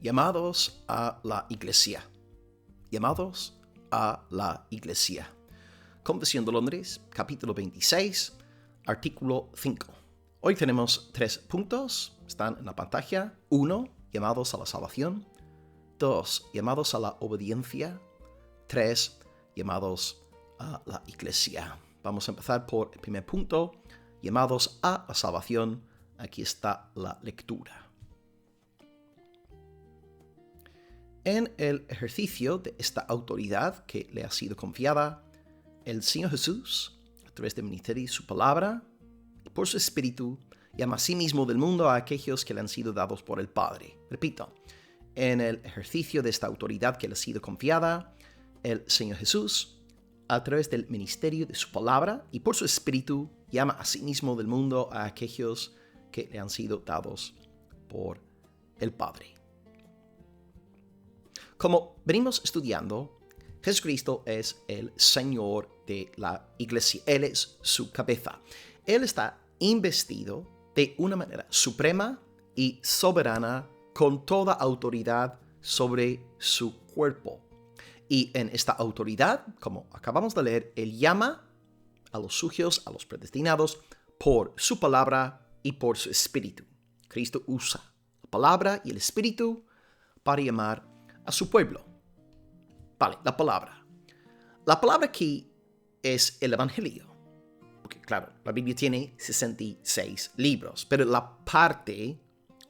Llamados a la iglesia. Llamados a la iglesia. Confesión de Londres, capítulo 26, artículo 5. Hoy tenemos 3 puntos, están en la pantalla. 1, llamados a la salvación. 2, llamados a la obediencia. 3, llamados a la iglesia. Vamos a empezar por el primer punto, llamados a la salvación. Aquí está la lectura. En el ejercicio de esta autoridad que le ha sido confiada, el Señor Jesús, a través del ministerio y su palabra, y por su Espíritu, llama a sí mismo del mundo a aquellos que le han sido dados por el Padre. Repito, en el ejercicio de esta autoridad que le ha sido confiada, el Señor Jesús, a través del ministerio de su palabra y por su Espíritu, llama a sí mismo del mundo a aquellos que le han sido dados por el Padre. Como venimos estudiando, Jesucristo es el Señor de la iglesia. Él es su cabeza. Él está investido de una manera suprema y soberana con toda autoridad sobre su cuerpo. Y en esta autoridad, como acabamos de leer, Él llama a los suyos, a los predestinados, por su palabra y por su Espíritu. Cristo usa la palabra y el Espíritu para llamar a su pueblo. Vale, la palabra. La palabra aquí es el Evangelio. Porque claro, la Biblia tiene 66 libros, pero la parte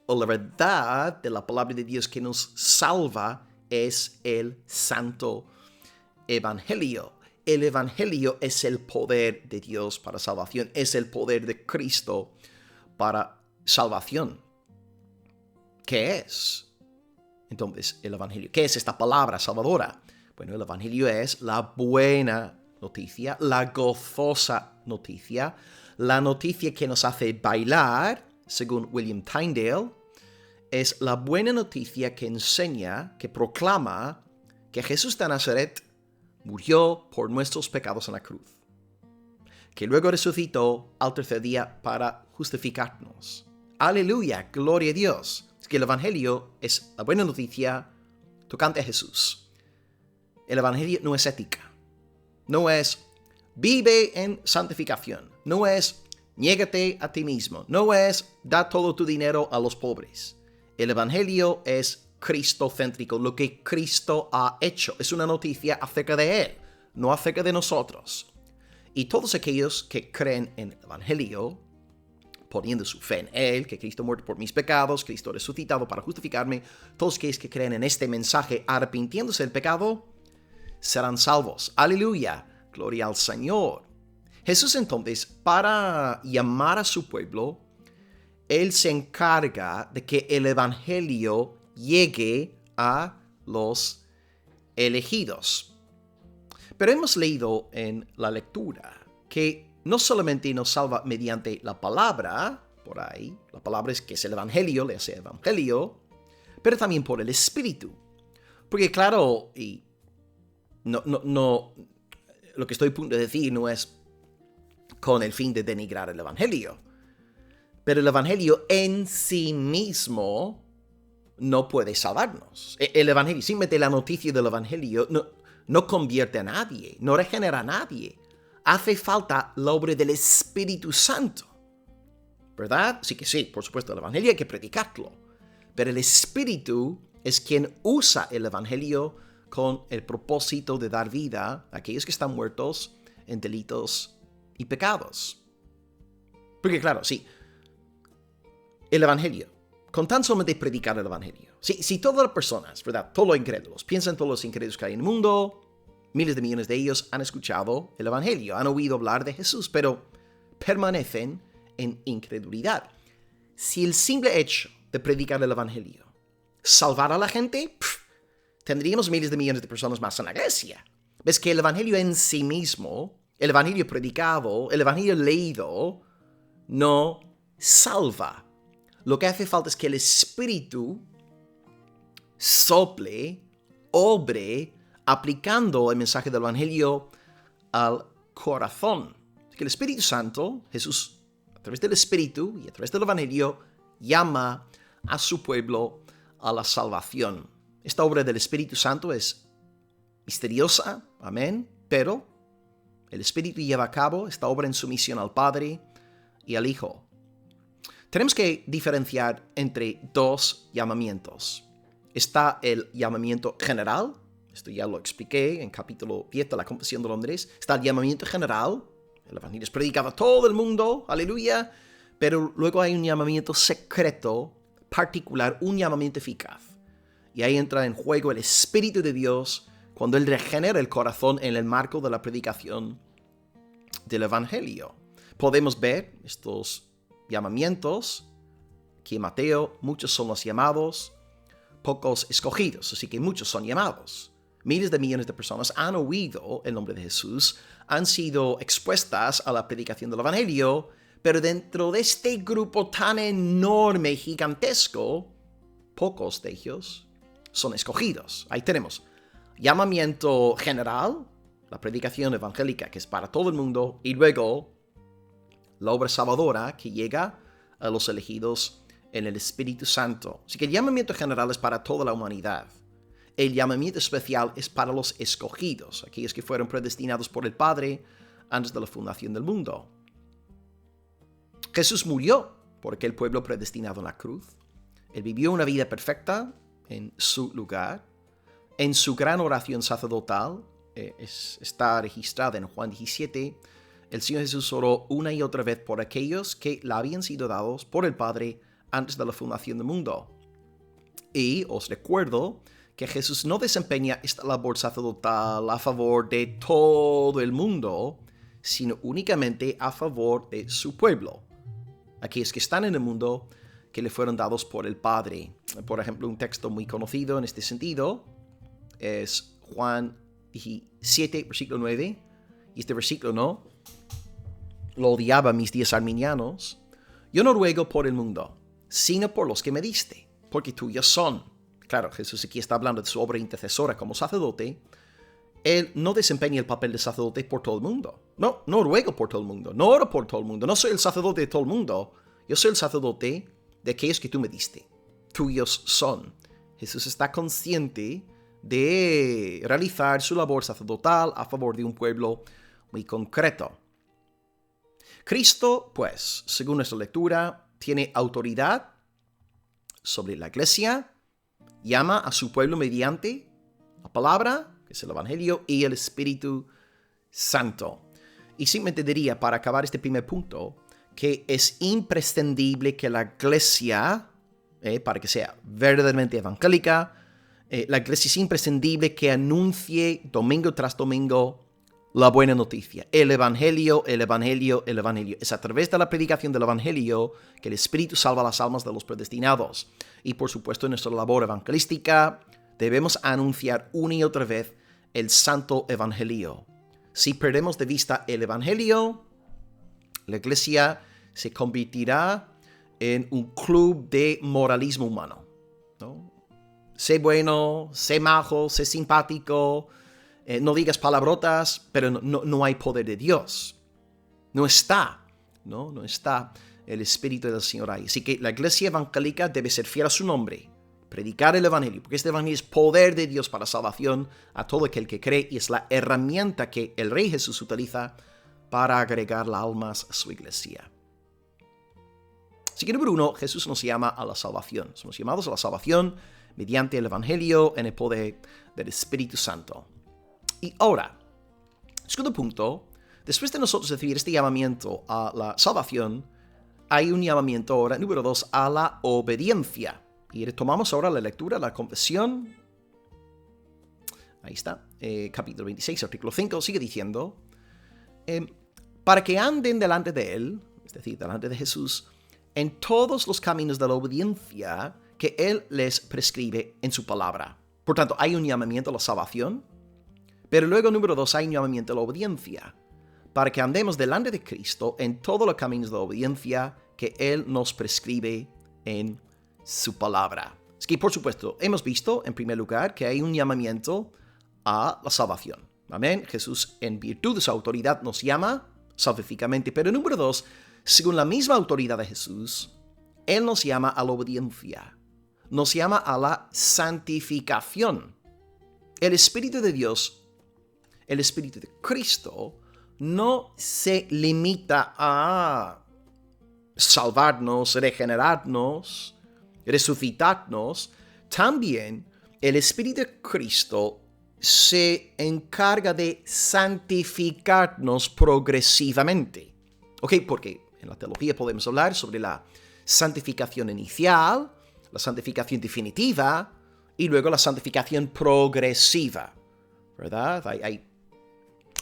o la verdad de la palabra de Dios que nos salva es el Santo Evangelio. El Evangelio es el poder de Dios para salvación, es el poder de Cristo para salvación. ¿Qué es? Entonces, el Evangelio, ¿qué es esta palabra salvadora? Bueno, el Evangelio es la buena noticia, la gozosa noticia, la noticia que nos hace bailar, según William Tyndale, es la buena noticia que enseña, que proclama que Jesús de Nazaret murió por nuestros pecados en la cruz, que luego resucitó al tercer día para justificarnos. ¡Aleluya! ¡Gloria a Dios! Que el Evangelio es la buena noticia tocante a Jesús. El Evangelio no es ética. No es vive en santificación. No es niégate a ti mismo. No es da todo tu dinero a los pobres. El Evangelio es cristocéntrico, lo que Cristo ha hecho. Es una noticia acerca de Él, no acerca de nosotros. Y todos aquellos que creen en el Evangelio, poniendo su fe en Él, que Cristo muerto por mis pecados, Cristo resucitado para justificarme, todos aquellos que creen en este mensaje arrepintiéndose del pecado, serán salvos. ¡Aleluya! ¡Gloria al Señor! Jesús entonces, para llamar a su pueblo, Él se encarga de que el Evangelio llegue a los elegidos. Pero hemos leído en la lectura que no solamente nos salva mediante la palabra, por ahí, la palabra es que es el Evangelio, le hace Evangelio, pero también por el Espíritu. Porque claro, y no, lo que estoy a punto de decir no es con el fin de denigrar el Evangelio, pero el Evangelio en sí mismo no puede salvarnos. El Evangelio, simplemente la noticia del Evangelio, no convierte a nadie, no regenera a nadie. Hace falta la obra del Espíritu Santo, ¿verdad? Sí que sí, por supuesto, el Evangelio hay que predicarlo, pero el Espíritu es quien usa el Evangelio con el propósito de dar vida a aquellos que están muertos en delitos y pecados. Porque claro, sí, el Evangelio, con tan solamente predicar el Evangelio, si todas las personas, ¿verdad? Todos los incrédulos, piensan todos los incrédulos que hay en el mundo, miles de millones de ellos han escuchado el Evangelio, han oído hablar de Jesús, pero permanecen en incredulidad. Si el simple hecho de predicar el Evangelio salvara a la gente, tendríamos miles de millones de personas más en la iglesia. Ves que el Evangelio en sí mismo, el Evangelio predicado, el Evangelio leído, no salva. Lo que hace falta es que el Espíritu sople, obre, aplicando el mensaje del Evangelio al corazón. Que el Espíritu Santo, Jesús, a través del Espíritu y a través del Evangelio, llama a su pueblo a la salvación. Esta obra del Espíritu Santo es misteriosa, amén, pero el Espíritu lleva a cabo esta obra en sumisión al Padre y al Hijo. Tenemos que diferenciar entre dos llamamientos. Está el llamamiento general, esto ya lo expliqué en capítulo 10 de la Confesión de Londres. Está el llamamiento general, el evangelio es predicado a todo el mundo, aleluya, pero luego hay un llamamiento secreto, particular, un llamamiento eficaz. Y ahí entra en juego el Espíritu de Dios cuando Él regenera el corazón en el marco de la predicación del evangelio. Podemos ver estos llamamientos, aquí en Mateo, muchos son los llamados, pocos escogidos, así que muchos son llamados. Miles de millones de personas han oído el nombre de Jesús, han sido expuestas a la predicación del evangelio, pero dentro de este grupo tan enorme, gigantesco, pocos de ellos son escogidos. Ahí tenemos llamamiento general, la predicación evangélica que es para todo el mundo, y luego la obra salvadora que llega a los elegidos en el Espíritu Santo. Así que el llamamiento general es para toda la humanidad. El llamamiento especial es para los escogidos, aquellos que fueron predestinados por el Padre antes de la fundación del mundo. Jesús murió por aquel pueblo predestinado en la cruz. Él vivió una vida perfecta en su lugar. En su gran oración sacerdotal, está registrada en Juan 17, el Señor Jesús oró una y otra vez por aquellos que le habían sido dados por el Padre antes de la fundación del mundo. Y os recuerdo que Jesús no desempeña esta labor sacerdotal a favor de todo el mundo, sino únicamente a favor de su pueblo, aquellos que están en el mundo que le fueron dados por el Padre. Por ejemplo, un texto muy conocido en este sentido es Juan 17, versículo 9, y este versículo no lo odiaba mis días arminianos. Yo no ruego por el mundo, sino por los que me diste, porque tuyos son. Claro, Jesús aquí está hablando de su obra intercesora como sacerdote. Él no desempeña el papel de sacerdote por todo el mundo. No ruego por todo el mundo, no oro por todo el mundo, no soy el sacerdote de todo el mundo. Yo soy el sacerdote de aquellos que tú me diste. Tuyos son. Jesús está consciente de realizar su labor sacerdotal a favor de un pueblo muy concreto. Cristo, pues, según nuestra lectura, tiene autoridad sobre la iglesia, llama a su pueblo mediante la palabra, que es el Evangelio, y el Espíritu Santo. Y simplemente diría, para acabar este primer punto, que es imprescindible que la iglesia, para que sea verdaderamente evangélica, la iglesia es imprescindible que anuncie domingo tras domingo la buena noticia. El Evangelio, el Evangelio, el Evangelio. Es a través de la predicación del Evangelio que el Espíritu salva las almas de los predestinados. Y por supuesto en nuestra labor evangelística debemos anunciar una y otra vez el Santo Evangelio. Si perdemos de vista el Evangelio, la iglesia se convertirá en un club de moralismo humano, ¿no? Sé bueno, sé majo, sé simpático, no digas palabrotas, pero no hay poder de Dios. No está el Espíritu del Señor ahí. Así que la iglesia evangélica debe ser fiel a su nombre, predicar el Evangelio, porque este Evangelio es poder de Dios para salvación a todo aquel que cree y es la herramienta que el Rey Jesús utiliza para agregar las almas a su iglesia. Así que número 1, Jesús nos llama a la salvación. Somos llamados a la salvación mediante el Evangelio en el poder del Espíritu Santo. Y ahora, segundo punto, después de nosotros recibir este llamamiento a la salvación, hay un llamamiento ahora, número 2, a la obediencia. Y retomamos ahora la lectura, la confesión. Ahí está, capítulo 26, artículo 5, sigue diciendo, para que anden delante de Él, es decir, delante de Jesús, en todos los caminos de la obediencia que Él les prescribe en su palabra. Por tanto, hay un llamamiento a la salvación, pero luego, número 2, hay un llamamiento a la obediencia, para que andemos delante de Cristo en todos los caminos de la obediencia que Él nos prescribe en su palabra. Es que, por supuesto, hemos visto, en primer lugar, que hay un llamamiento a la salvación. Amén. Jesús, en virtud de su autoridad, nos llama salvíficamente. Pero número 2, según la misma autoridad de Jesús, Él nos llama a la obediencia. nos llama a la santificación. El Espíritu de Dios, el Espíritu de Cristo, no se limita a salvarnos, regenerarnos, resucitarnos. También el Espíritu de Cristo se encarga de santificarnos progresivamente. ¿Ok? Porque en la teología podemos hablar sobre la santificación inicial, la santificación definitiva y luego la santificación progresiva, ¿verdad? Hay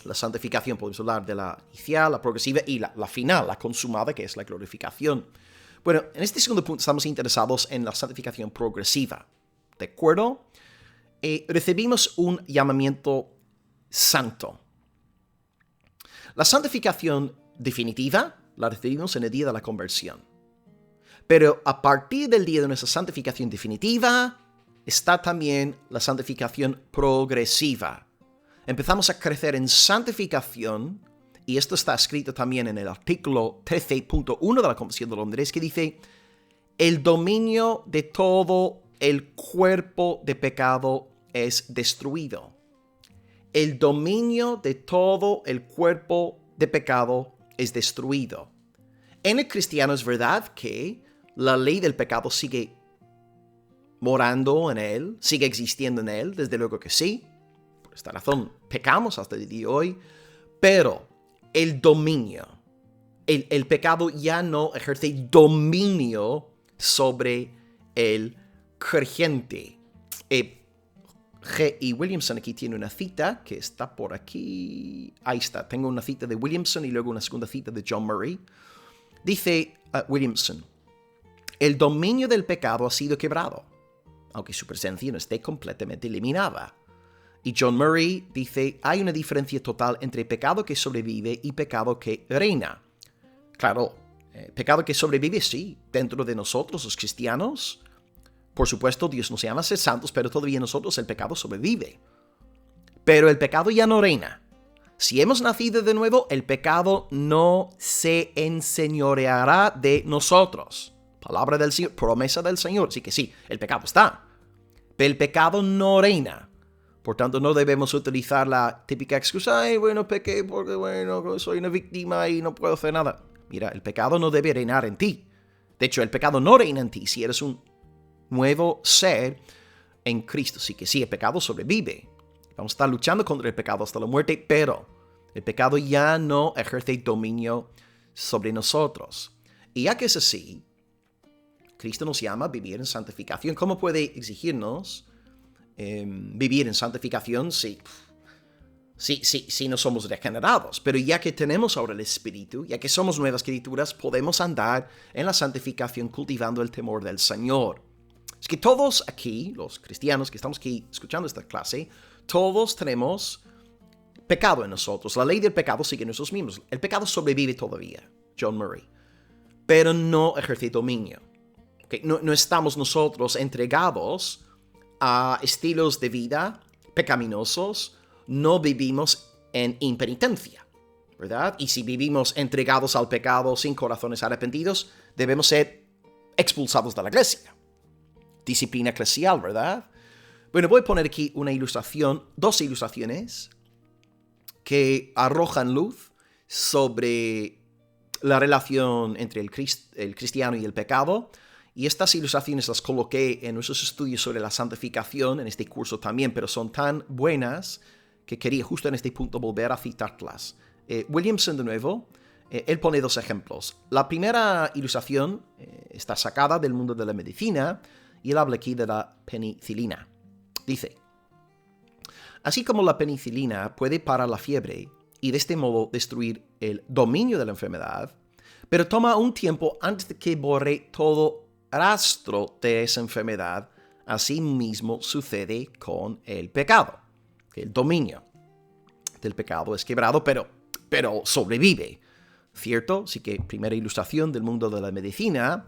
la santificación, podemos hablar de la inicial, la progresiva y la final, la consumada, que es la glorificación. Bueno, en este segundo punto estamos interesados en la santificación progresiva, ¿de acuerdo? Recibimos un llamamiento santo. La santificación definitiva la recibimos en el día de la conversión. Pero a partir del día de nuestra santificación definitiva, está también la santificación progresiva. Empezamos a crecer en santificación, y esto está escrito también en el artículo 13.1 de la Confesión de Londres, que dice: el dominio de todo el cuerpo de pecado es destruido. El dominio de todo el cuerpo de pecado es destruido. En el cristiano es verdad que la ley del pecado sigue morando en él, sigue existiendo en él, desde luego que sí. Por esta razón pecamos hasta el día de hoy, pero el dominio, el pecado ya no ejerce dominio sobre el creyente. G.E. Williamson aquí tiene una cita que está por aquí. Ahí está, tengo una cita de Williamson y luego una segunda cita de John Murray. Dice Williamson: el dominio del pecado ha sido quebrado, aunque su presencia no esté completamente eliminada. Y John Murray dice: hay una diferencia total entre pecado que sobrevive y pecado que reina. Claro, pecado que sobrevive, sí, dentro de nosotros, los cristianos. Por supuesto, Dios nos llama a ser santos, pero todavía nosotros el pecado sobrevive. Pero el pecado ya no reina. Si hemos nacido de nuevo, el pecado no se enseñoreará de nosotros. Palabra del Señor, promesa del Señor. Así que sí, el pecado está. Pero el pecado no reina. Por tanto, no debemos utilizar la típica excusa: ay, bueno, pequé porque, bueno, soy una víctima y no puedo hacer nada. Mira, el pecado no debe reinar en ti. De hecho, el pecado no reina en ti si eres un nuevo ser en Cristo. Así que sí, el pecado sobrevive. Vamos a estar luchando contra el pecado hasta la muerte, pero el pecado ya no ejerce dominio sobre nosotros. Y ya que es así, Cristo nos llama a vivir en santificación. ¿Cómo puede exigirnos vivir en santificación si no somos regenerados? Pero ya que tenemos ahora el Espíritu, ya que somos nuevas criaturas, podemos andar en la santificación cultivando el temor del Señor. Es que todos aquí, los cristianos que estamos aquí escuchando esta clase, todos tenemos pecado en nosotros. La ley del pecado sigue en nosotros mismos. El pecado sobrevive todavía, John Murray, pero no ejerce dominio. ¿Okay? No estamos nosotros entregados a estilos de vida pecaminosos, no vivimos en impenitencia, ¿verdad? Y si vivimos entregados al pecado sin corazones arrepentidos, debemos ser expulsados de la iglesia. Disciplina eclesial, ¿verdad? Bueno, voy a poner aquí una ilustración, dos ilustraciones que arrojan luz sobre la relación entre el cristiano y el pecado. Y estas ilustraciones las coloqué en nuestros estudios sobre la santificación, en este curso también, pero son tan buenas que quería justo en este punto volver a citarlas. Williamson, de nuevo, él pone dos ejemplos. La primera ilustración está sacada del mundo de la medicina y él habla aquí de la penicilina. Dice: así como la penicilina puede parar la fiebre y de este modo destruir el dominio de la enfermedad, pero toma un tiempo antes de que borre todo rastro de esa enfermedad, así mismo sucede con el pecado. El dominio del pecado es quebrado, pero sobrevive, ¿cierto? Así que primera ilustración del mundo de la medicina.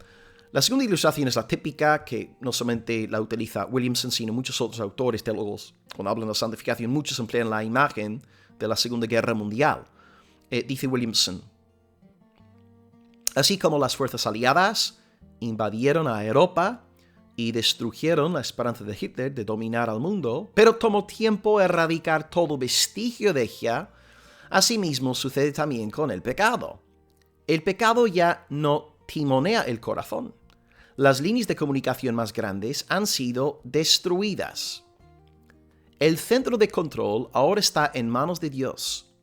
La segunda ilustración es la típica, que no solamente la utiliza Williamson, sino muchos otros autores teólogos. Cuando hablan de santificación, muchos emplean la imagen de la Segunda Guerra Mundial. Dice Williamson: así como las fuerzas aliadas invadieron a Europa y destruyeron la esperanza de Hitler de dominar al mundo, pero tomó tiempo erradicar todo vestigio de ella. Asimismo sucede también con el pecado. El pecado ya no timonea el corazón. Las líneas de comunicación más grandes han sido destruidas. El centro de control ahora está en manos de Dios.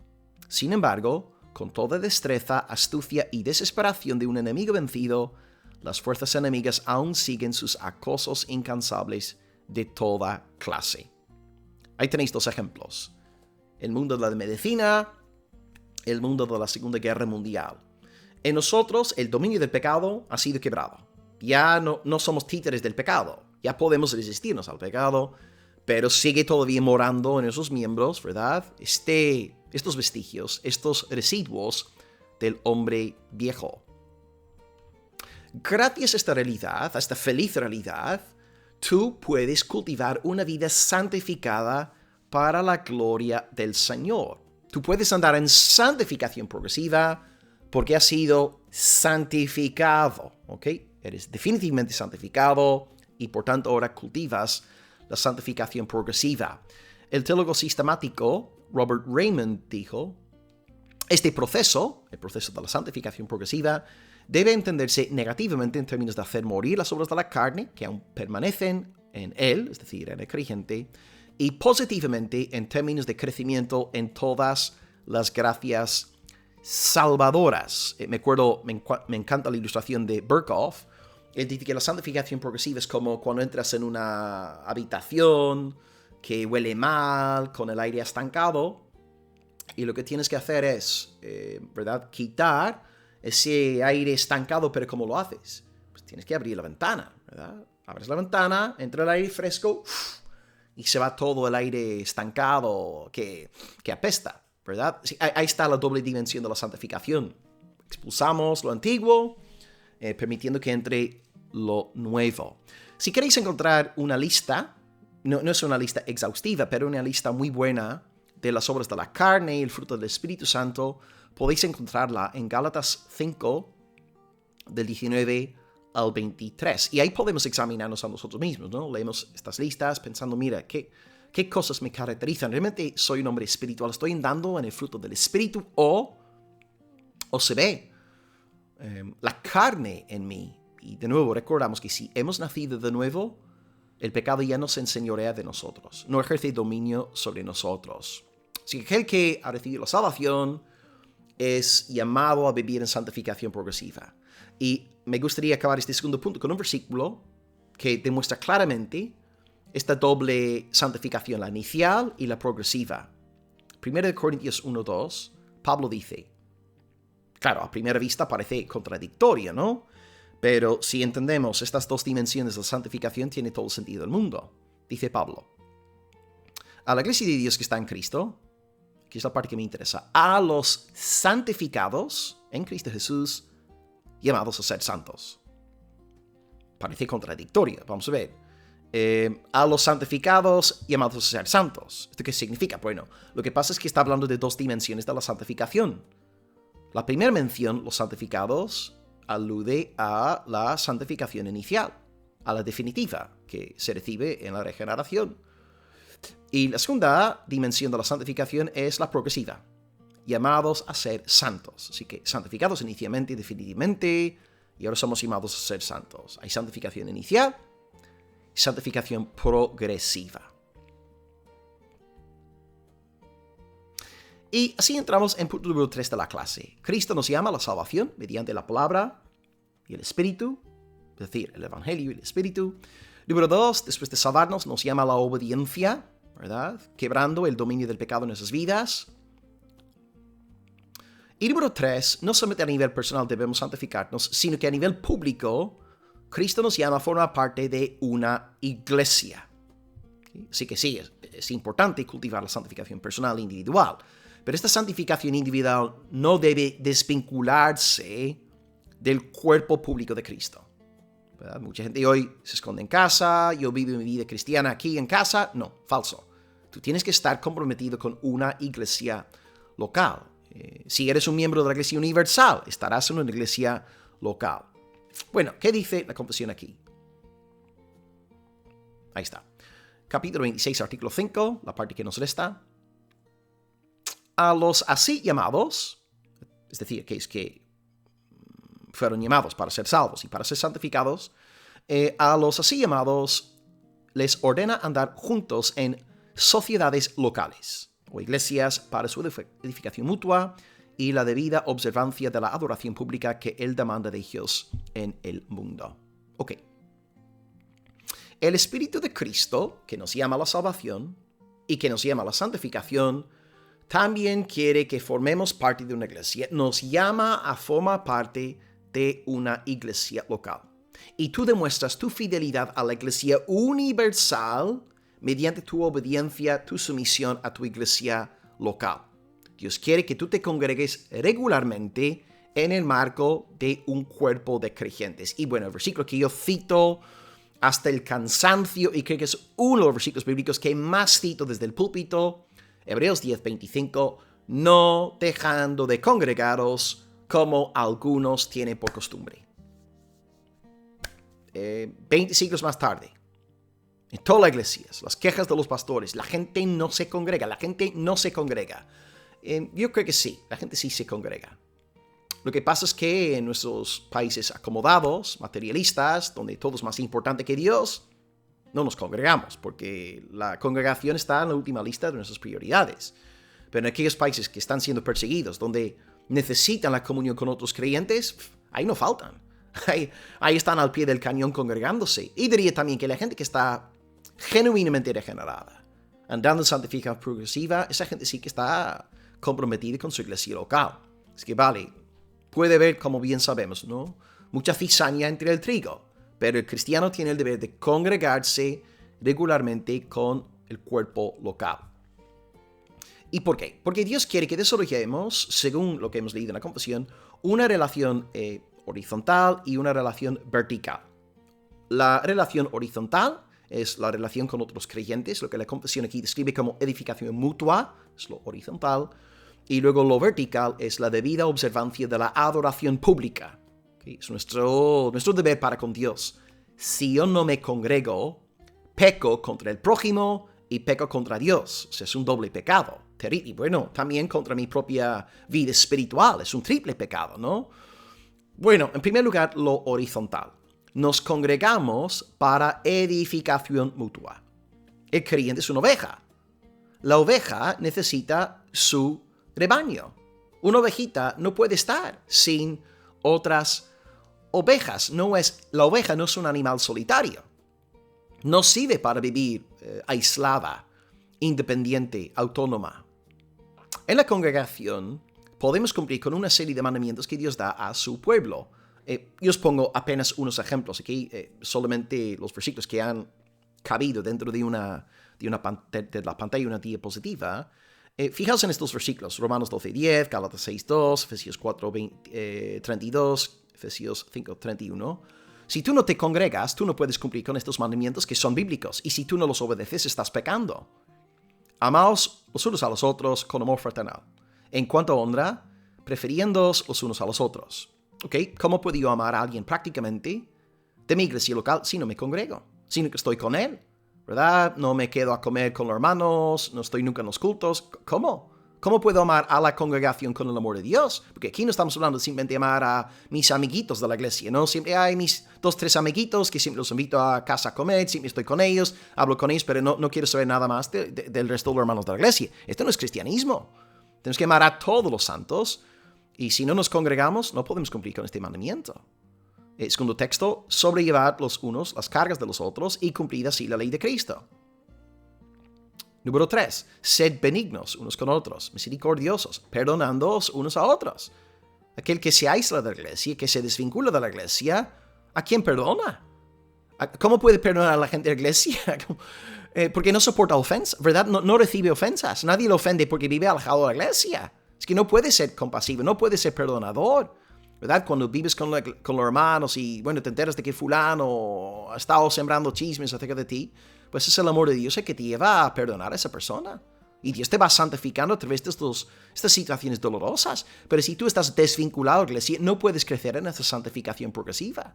Sin embargo, con toda destreza, astucia y desesperación de un enemigo vencido, las fuerzas enemigas aún siguen sus acosos incansables de toda clase. Ahí tenéis dos ejemplos. El mundo de la medicina, el mundo de la Segunda Guerra Mundial. En nosotros, el dominio del pecado ha sido quebrado. Ya no somos títeres del pecado. Ya podemos resistirnos al pecado, pero sigue todavía morando en esos miembros, ¿verdad? Estos vestigios, estos residuos del hombre viejo. Gracias a esta realidad, a esta feliz realidad, tú puedes cultivar una vida santificada para la gloria del Señor. Tú puedes andar en santificación progresiva porque has sido santificado, ¿ok? Eres definitivamente santificado y por tanto ahora cultivas la santificación progresiva. El teólogo sistemático Robert Raymond dijo, este proceso, el proceso de la santificación progresiva, debe entenderse negativamente en términos de hacer morir las obras de la carne que aún permanecen en él, es decir, en el creyente, y positivamente en términos de crecimiento en todas las gracias salvadoras. Me encanta la ilustración de Berkhoff. Él dice que la santificación progresiva es como cuando entras en una habitación que huele mal, con el aire estancado, y lo que tienes que hacer es, ¿verdad?, quitar ese aire estancado. Pero ¿cómo lo haces? Pues tienes que abrir la ventana, ¿verdad? Abres la ventana, entra el aire fresco, y se va todo el aire estancado que apesta, ¿verdad? Sí, ahí está la doble dimensión de la santificación. Expulsamos lo antiguo, permitiendo que entre lo nuevo. Si queréis encontrar una lista, no es una lista exhaustiva, pero una lista muy buena de las obras de la carne y el fruto del Espíritu Santo, podéis encontrarla en Gálatas 5, del 19 al 23. Y ahí podemos examinarnos a nosotros mismos, ¿no? Leemos estas listas pensando, mira, ¿qué cosas me caracterizan? ¿Realmente soy un hombre espiritual? ¿Estoy andando en el fruto del Espíritu? ¿O se ve la carne en mí? Y de nuevo, recordamos que si hemos nacido de nuevo, el pecado ya no se enseñorea de nosotros, no ejerce dominio sobre nosotros. Así que aquel que ha recibido la salvación es llamado a vivir en santificación progresiva. Y me gustaría acabar este segundo punto con un versículo que demuestra claramente esta doble santificación, la inicial y la progresiva. 1 Corintios 1:2, Pablo dice, claro, a primera vista parece contradictorio, ¿no? Pero si entendemos estas dos dimensiones de la santificación, tiene todo el sentido del mundo. Dice Pablo, a la iglesia de Dios que está en Cristo, que es la parte que me interesa, a los santificados en Cristo Jesús, llamados a ser santos. Parece contradictorio, vamos a ver. A los santificados, llamados a ser santos. ¿Esto qué significa? Bueno, lo que pasa es que está hablando de dos dimensiones de la santificación. La primera mención, los santificados, alude a la santificación inicial, a la definitiva, que se recibe en la regeneración. Y la segunda dimensión de la santificación es la progresiva, llamados a ser santos. Así que santificados inicialmente y definitivamente, y ahora somos llamados a ser santos. Hay santificación inicial y santificación progresiva. Y así entramos en punto número 3 de la clase. Cristo nos llama a la salvación mediante la palabra y el Espíritu, es decir, el Evangelio y el Espíritu. Número 2, después de salvarnos, nos llama a la obediencia, ¿verdad? Quebrando el dominio del pecado en nuestras vidas. Y número 3, no solamente a nivel personal debemos santificarnos, sino que a nivel público, Cristo nos llama a formar parte de una iglesia. Así que sí, es importante cultivar la santificación personal e individual. Pero esta santificación individual no debe desvincularse del cuerpo público de Cristo, ¿verdad? Mucha gente hoy se esconde en casa, yo vivo mi vida cristiana aquí en casa. No, falso. Tú tienes que estar comprometido con una iglesia local. Si eres un miembro de la iglesia universal, estarás en una iglesia local. Bueno, ¿qué dice la confesión aquí? Ahí está. Capítulo 26, artículo 5, la parte que nos resta. A los así llamados, es decir, aquellos que fueron llamados para ser salvos y para ser santificados, a los así llamados les ordena andar juntos en sociedades locales o iglesias para su edificación mutua y la debida observancia de la adoración pública que él demanda de ellos en el mundo. Ok. El Espíritu de Cristo, que nos llama a la salvación y que nos llama a la santificación, también quiere que formemos parte de una iglesia. Nos llama a formar parte de una iglesia local. Y tú demuestras tu fidelidad a la iglesia universal mediante tu obediencia, tu sumisión a tu iglesia local. Dios quiere que tú te congregues regularmente en el marco de un cuerpo de creyentes. Y bueno, el versículo que yo cito hasta el cansancio, y creo que es uno de los versículos bíblicos que más cito desde el púlpito, Hebreos 10:25, no dejando de congregaros como algunos tienen por costumbre. 20 siglos más tarde, en todas las iglesias, las quejas de los pastores, la gente no se congrega, yo creo que sí, la gente sí se congrega. Lo que pasa es que en nuestros países acomodados, materialistas, donde todo es más importante que Dios, no nos congregamos, porque la congregación está en la última lista de nuestras prioridades. Pero en aquellos países que están siendo perseguidos, donde necesitan la comunión con otros creyentes, ahí no faltan. Ahí están al pie del cañón congregándose. Y diría también que la gente que está genuinamente regenerada, andando en santificación progresiva, esa gente sí que está comprometida con su iglesia local. Es que vale, puede haber, como bien sabemos, ¿no?, mucha cizaña entre el trigo, pero el cristiano tiene el deber de congregarse regularmente con el cuerpo local. ¿Y por qué? Porque Dios quiere que desarrollemos, según lo que hemos leído en la confesión, una relación horizontal y una relación vertical. La relación horizontal es la relación con otros creyentes, lo que la confesión aquí describe como edificación mutua, es lo horizontal, y luego lo vertical es la debida observancia de la adoración pública. ¿Okay? Es nuestro deber para con Dios. Si yo no me congrego, peco contra el prójimo y peco contra Dios. O sea, es un doble pecado. Y bueno, también contra mi propia vida espiritual. Es un triple pecado, ¿no? Bueno, en primer lugar, lo horizontal. Nos congregamos para edificación mutua. El creyente es una oveja. La oveja necesita su rebaño. Una ovejita no puede estar sin otras ovejas. La oveja no es un animal solitario. No sirve para vivir aislada, independiente, autónoma. En la congregación podemos cumplir con una serie de mandamientos que Dios da a su pueblo. Yo os pongo apenas unos ejemplos aquí, solamente los versículos que han cabido dentro de la pantalla, una diapositiva. Fijaos en estos versículos: Romanos 12:10, Gálatas 6:2, Efesios 4:32, Efesios 5:31. Si tú no te congregas, tú no puedes cumplir con estos mandamientos que son bíblicos. Y si tú no los obedeces, estás pecando. Amaos los unos a los otros con amor fraternal. En cuanto a honra, prefiriéndoos los unos a los otros. ¿Ok? ¿Cómo puedo yo amar a alguien prácticamente de mi iglesia local si no me congrego? Si no estoy con él, ¿verdad? No me quedo a comer con los hermanos, no estoy nunca en los cultos. ¿Cómo? ¿Cómo puedo amar a la congregación con el amor de Dios? Porque aquí no estamos hablando de simplemente amar a mis amiguitos de la iglesia, ¿no? Siempre hay mis 2-3 amiguitos que siempre los invito a casa a comer, siempre estoy con ellos, hablo con ellos, pero no quiero saber nada más del resto de los hermanos de la iglesia. Esto no es cristianismo. Tenemos que amar a todos los santos, y si no nos congregamos, no podemos cumplir con este mandamiento. El segundo texto: sobrellevar los unos las cargas de los otros y cumplir así la ley de Cristo. Número 3, sed benignos unos con otros, misericordiosos, perdonándoos unos a otros. Aquel que se aísla de la iglesia, que se desvincula de la iglesia, ¿a quién perdona? ¿Cómo puede perdonar a la gente de la iglesia? Porque no soporta ofensas, ¿verdad? No recibe ofensas. Nadie lo ofende porque vive alejado de la iglesia. Es que no puede ser compasivo, no puede ser perdonador, ¿verdad? Cuando vives con los hermanos y, bueno, te enteras de que fulano ha estado sembrando chismes acerca de ti, pues es el amor de Dios el que te lleva a perdonar a esa persona. Y Dios te va santificando a través de estas situaciones dolorosas. Pero si tú estás desvinculado de la iglesia, no puedes crecer en esa santificación progresiva.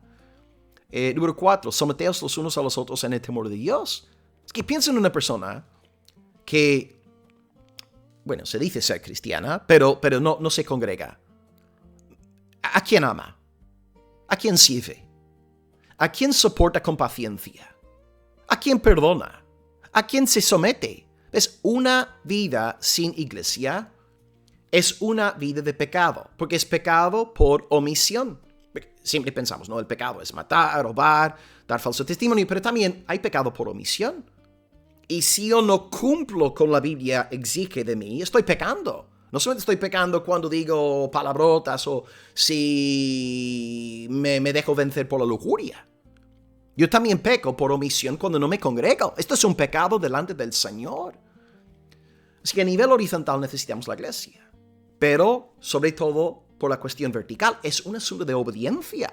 Número 4, someteos los unos a los otros en el temor de Dios. Es que piensa en una persona que, bueno, se dice ser cristiana, pero no se congrega. ¿A quién ama? ¿A quién sirve? ¿A quién soporta con paciencia? ¿A quién perdona? ¿A quién se somete? ¿Ves? Una vida sin iglesia es una vida de pecado, porque es pecado por omisión. Siempre pensamos, ¿no? El pecado es matar, robar, dar falso testimonio, pero también hay pecado por omisión. Y si yo no cumplo con la Biblia exige de mí, estoy pecando. No solamente estoy pecando cuando digo palabrotas o si me dejo vencer por la lujuria. Yo también peco por omisión cuando no me congrego. Esto es un pecado delante del Señor. Así que a nivel horizontal necesitamos la iglesia. Pero, sobre todo, por la cuestión vertical, es un asunto de obediencia.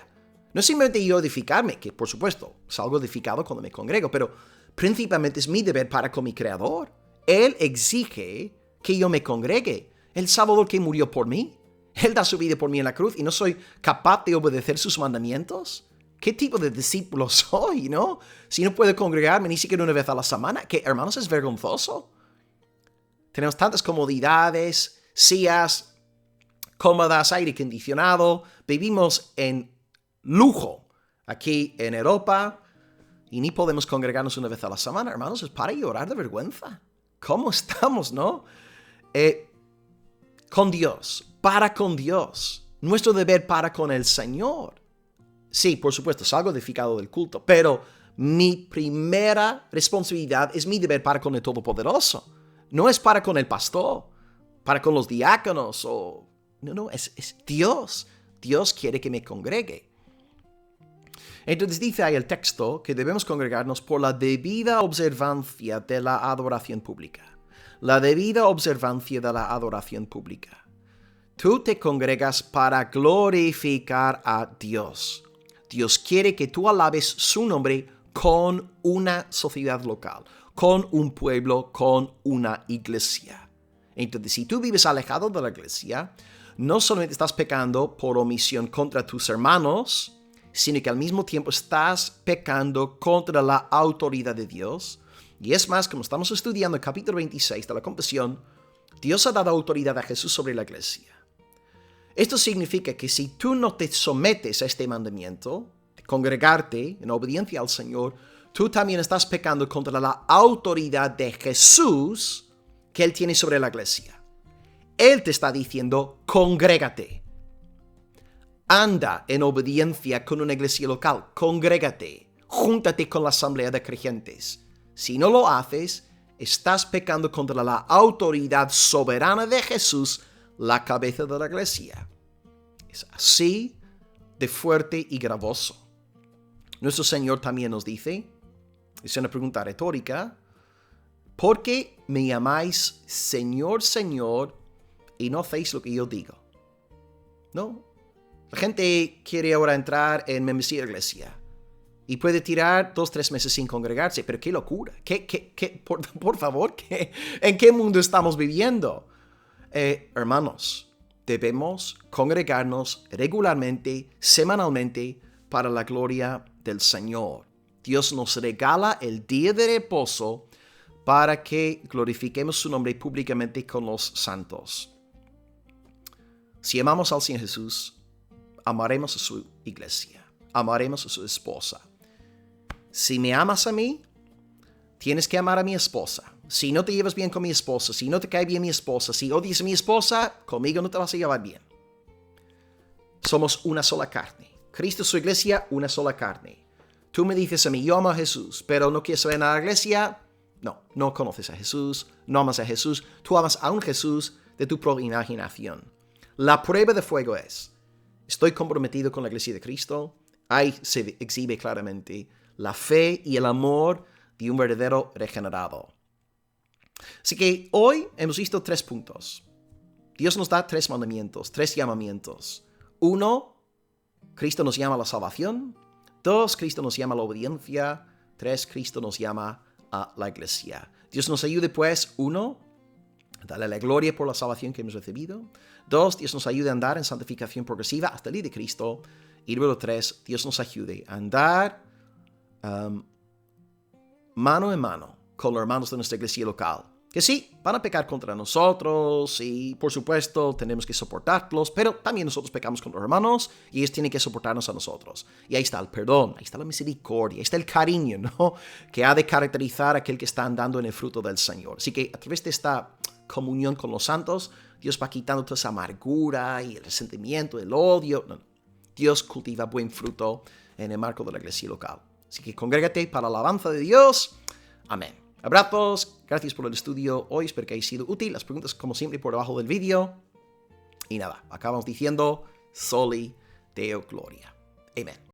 No es simplemente yo edificarme, que por supuesto, salgo edificado cuando me congrego, pero principalmente es mi deber para con mi Creador. Él exige que yo me congregue. El Salvador que murió por mí. Él da su vida por mí en la cruz y no soy capaz de obedecer sus mandamientos. ¿Qué tipo de discípulo soy, no? Si no puedo congregarme ni siquiera una vez a la semana, que hermanos, es vergonzoso. Tenemos tantas comodidades, sillas cómodas, aire acondicionado, vivimos en lujo aquí en Europa y ni podemos congregarnos una vez a la semana, hermanos, es para llorar de vergüenza. ¿Cómo estamos, no? Con Dios, para con Dios, nuestro deber para con el Señor. Sí, por supuesto, salgo edificado del culto, pero mi primera responsabilidad es mi deber para con el Todopoderoso. No es para con el pastor, para con los diáconos o... No, es Dios. Dios quiere que me congregue. Entonces dice ahí el texto que debemos congregarnos por la debida observancia de la adoración pública. La debida observancia de la adoración pública. Tú te congregas para glorificar a Dios. Dios quiere que tú alabes su nombre con una sociedad local, con un pueblo, con una iglesia. Entonces, si tú vives alejado de la iglesia, no solamente estás pecando por omisión contra tus hermanos, sino que al mismo tiempo estás pecando contra la autoridad de Dios. Y es más, como estamos estudiando el capítulo 26 de la Confesión, Dios ha dado autoridad a Jesús sobre la iglesia. Esto significa que si tú no te sometes a este mandamiento, de congregarte en obediencia al Señor, tú también estás pecando contra la autoridad de Jesús que Él tiene sobre la iglesia. Él te está diciendo, congrégate. Anda en obediencia con una iglesia local, congrégate, júntate con la asamblea de creyentes. Si no lo haces, estás pecando contra la autoridad soberana de Jesús, la cabeza de la iglesia. Es así de fuerte y gravoso. Nuestro Señor también nos dice, es una pregunta retórica, ¿por qué me llamáis Señor, Señor, y no hacéis lo que yo digo? ¿No? La gente quiere ahora entrar en membresía de iglesia y puede tirar 2-3 meses sin congregarse, pero qué locura, por favor, ¿en qué mundo estamos viviendo? Hermanos, debemos congregarnos regularmente, semanalmente, para la gloria del Señor. Dios nos regala el día de reposo para que glorifiquemos su nombre públicamente con los santos. Si amamos al Señor Jesús, amaremos a su iglesia, amaremos a su esposa. Si me amas a mí, tienes que amar a mi esposa. Si no te llevas bien con mi esposa, si no te cae bien mi esposa, si odias a mi esposa, conmigo no te vas a llevar bien. Somos una sola carne. Cristo y su iglesia, una sola carne. Tú me dices a mí, yo amo a Jesús, pero no quieres saber nada de la iglesia. No conoces a Jesús, no amas a Jesús. Tú amas a un Jesús de tu propia imaginación. La prueba de fuego es, estoy comprometido con la iglesia de Cristo. Ahí se exhibe claramente la fe y el amor de un verdadero regenerado. Así que hoy hemos visto 3 puntos. Dios nos da 3 mandamientos, 3 llamamientos. 1, Cristo nos llama a la salvación. 2, Cristo nos llama a la obediencia. 3, Cristo nos llama a la iglesia. Dios nos ayude pues, 1, a darle la gloria por la salvación que hemos recibido. 2, Dios nos ayude a andar en santificación progresiva hasta el día de Cristo. Y número 3, Dios nos ayude a andar mano en mano con los hermanos de nuestra iglesia local. Que sí, van a pecar contra nosotros y por supuesto tenemos que soportarlos, pero también nosotros pecamos con los hermanos y ellos tienen que soportarnos a nosotros. Y ahí está el perdón, ahí está la misericordia, ahí está el cariño, ¿no? Que ha de caracterizar a aquel que está andando en el fruto del Señor. Así que a través de esta comunión con los santos, Dios va quitando toda esa amargura y el resentimiento, el odio. No. Dios cultiva buen fruto en el marco de la iglesia local. Así que congrégate para la alabanza de Dios. Amén. Abrazos, gracias por el estudio hoy, espero que haya sido útil. Las preguntas como siempre por debajo del vídeo. Y nada, acabamos diciendo Soli Deo Gloria. Amén.